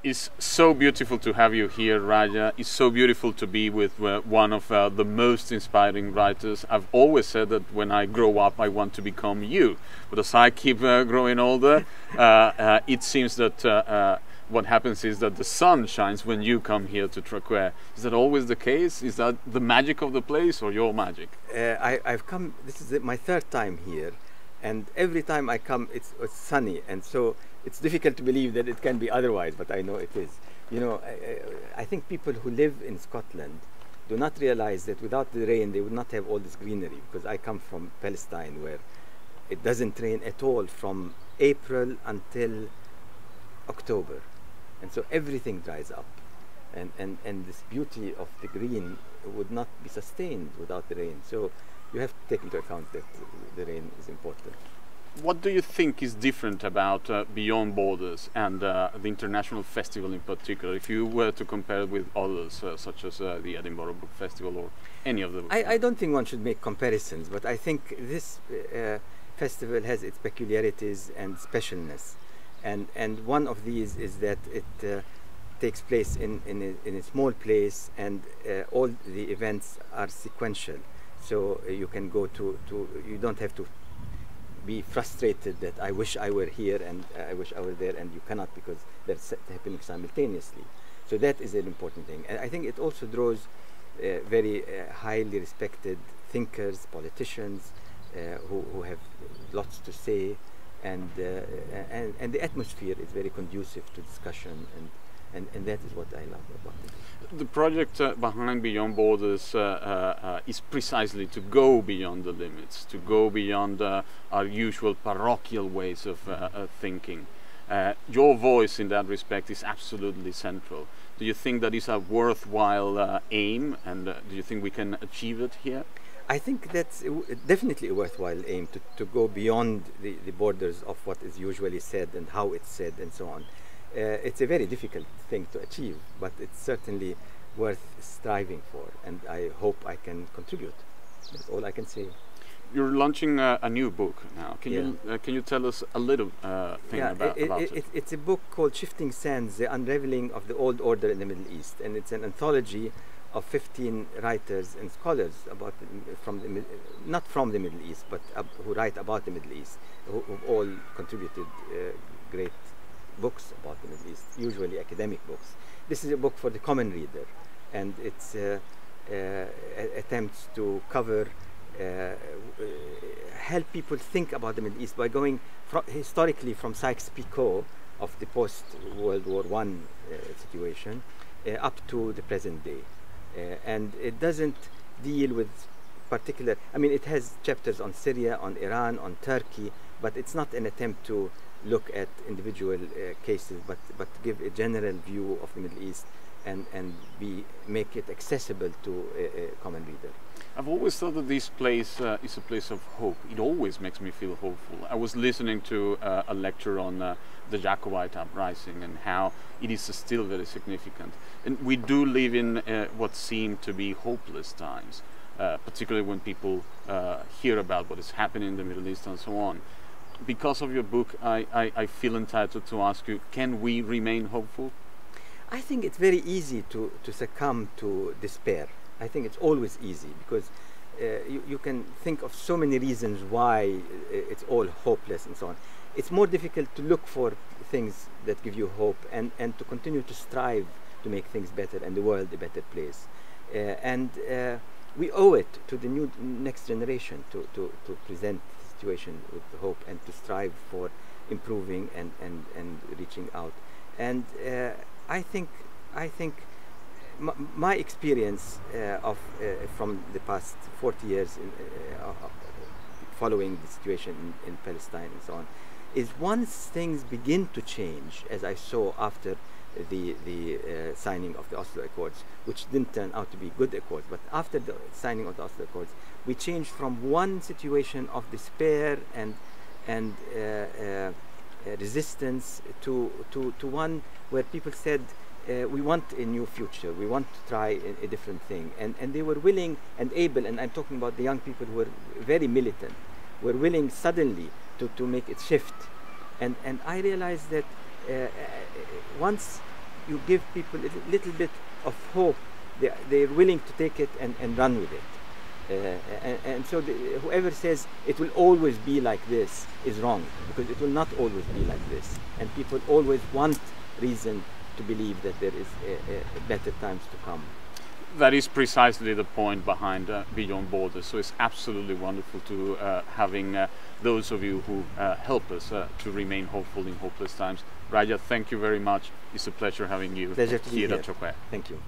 It's so beautiful to have you here, Raja. It's so beautiful to be with one of the most inspiring writers. I've always said that when I grow up, I want to become you. But as I keep growing older, it seems that what happens is that the sun shines when you come here to Traquair. Is that always the case? Is that the magic of the place or your magic? I've come, this is my third time here. And every time I come, it's sunny. And so it's difficult to believe that it can be otherwise, but I know it is. You know, I think people who live in Scotland do not realize that without the rain, they would not have all this greenery, because I come from Palestine, where it doesn't rain at all from April until October. And so everything dries up. And this beauty of the green would not be sustained without the rain. So you have to take into account that the rain is important. What do you think is different about Beyond Borders and the International Festival in particular, if you were to compare it with others, such as the Edinburgh Book Festival or any of the... I don't think one should make comparisons, but I think this festival has its peculiarities and specialness. And one of these is that it takes place in a small place, and all the events are sequential. So you can go you don't have to be frustrated that I wish I were here and I wish I were there, and you cannot, because they're happening simultaneously. So that is an important thing. And I think it also draws very highly respected thinkers, politicians who have lots to say, and the atmosphere is very conducive to discussion, and that is what I love about it. The project behind Beyond Borders is precisely to go beyond the limits, to go beyond our usual parochial ways of thinking. Your voice in that respect is absolutely central. Do you think that is a worthwhile aim, and do you think we can achieve it here? I think that's definitely a worthwhile aim, to go beyond the borders of what is usually said and how it's said and so on. It's a very difficult thing to achieve, but it's certainly worth striving for, and I hope I can contribute. That's all I can say. You're launching a new book now. Can you tell us a little thing about it? It's a book called Shifting Sands: The Unraveling of the Old Order in the Middle East, and it's an anthology of 15 writers and scholars about not from the Middle East, but who write about the Middle East, who've all contributed great books about the Middle East, usually academic books. This is a book for the common reader, and it's attempts to cover, help people think about the Middle East by going historically from Sykes-Picot of the post-World War I situation up to the present day. And it doesn't deal with particular, I mean, it has chapters on Syria, on Iran, on Turkey, but it's not an attempt to look at individual cases, but give a general view of the Middle East and make it accessible to a common reader. I've always thought that this place is a place of hope. It always makes me feel hopeful. I was listening to a lecture on the Jacobite uprising and how it is still very significant. And we do live in what seem to be hopeless times, particularly when people hear about what is happening in the Middle East and so on. Because of your book, I feel entitled to ask you, can we remain hopeful? I think it's very easy to succumb to despair. I think it's always easy, because you can think of so many reasons why it's all hopeless and so on. It's more difficult to look for things that give you hope and to continue to strive to make things better and the world a better place. We owe it to the next generation to present the situation with hope and to strive for improving and reaching out. And I think my experience from the past 40 years following the situation in Palestine and so on, is once things begin to change, as I saw after the signing of the Oslo Accords, which didn't turn out to be good accords, but after the signing of the Oslo Accords, we changed from one situation of despair and resistance to one where people said, we want a new future, we want to try a different thing, and they were willing and able, and I'm talking about the young people who were very militant, were willing suddenly to make it shift. And I realized that once you give people a little bit of hope, they're willing to take it and run with it. And so whoever says it will always be like this is wrong, because it will not always be like this. And people always want reason to believe that there is better times to come. That is precisely the point behind Beyond Borders. So it's absolutely wonderful to having those of you who help us to remain hopeful in hopeless times. Raja, thank you very much. It's a pleasure having you Pleasure to be here here. at Chokwe. Thank you.